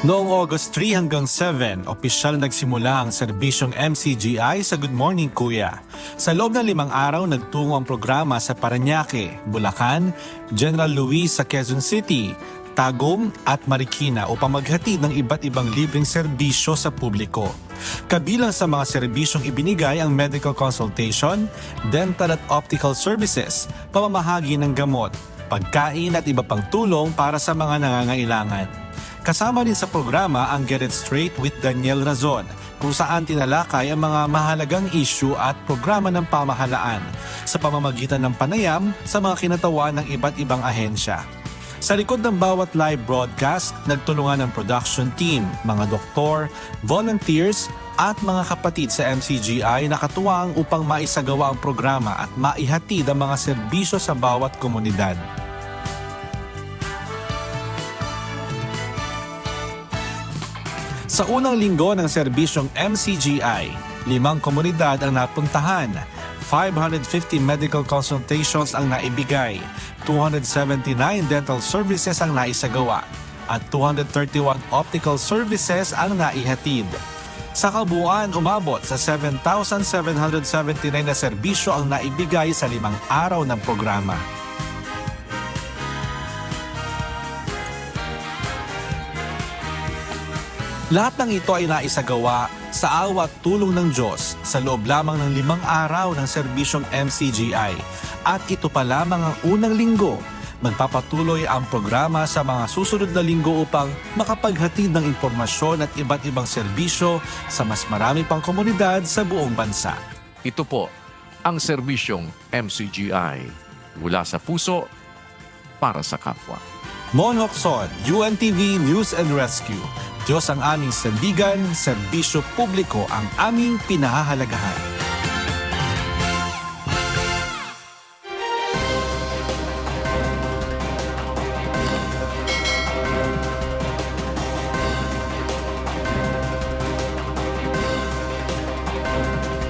Noong August 3 hanggang 7, opisyal nagsimula ang serbisyong MCGI sa Good Morning Kuya. Sa loob ng 5 araw, nagtungo ang programa sa Parañaque, Bulacan, General Luis sa Quezon City, Tagum at Marikina upang maghatid ng iba't ibang libreng serbisyo sa publiko. Kabilang sa mga serbisyong ibinigay ang medical consultation, dental at optical services, pamamahagi ng gamot, pagkain at iba pang tulong para sa mga nangangailangan. Kasama rin sa programa ang Get It Straight with Daniel Razon, kung saan tinalakay ang mga mahalagang issue at programa ng pamahalaan sa pamamagitan ng panayam sa mga kinatawan ng iba't ibang ahensya. Sa likod ng bawat live broadcast, nagtulungan ang production team, mga doktor, volunteers at mga kapatid sa MCGI na katuwang upang maisagawa ang programa at maihatid ang mga serbisyo sa bawat komunidad. Sa unang linggo ng serbisyong MCGI, 5 komunidad ang napuntahan, 550 medical consultations ang naibigay, 279 dental services ang naisagawa, at 231 optical services ang naihatid. Sa kabuuan, umabot sa 7,779 na serbisyo ang naibigay sa 5 araw ng programa. Lahat ng ito ay naisagawa sa awa at tulong ng Diyos sa loob lamang ng 5 araw ng serbisyong MCGI. At ito pa lamang ang unang linggo. Magpapatuloy ang programa sa mga susunod na linggo upang makapaghatid ng impormasyon at iba't ibang serbisyo sa mas marami pang komunidad sa buong bansa. Ito po ang serbisyong MCGI. Mula sa puso, para sa kapwa. Mon Hocson, UNTV News and Rescue. Diyos ang aming sandigan, serbisyo publiko ang aming pinahahalagahan.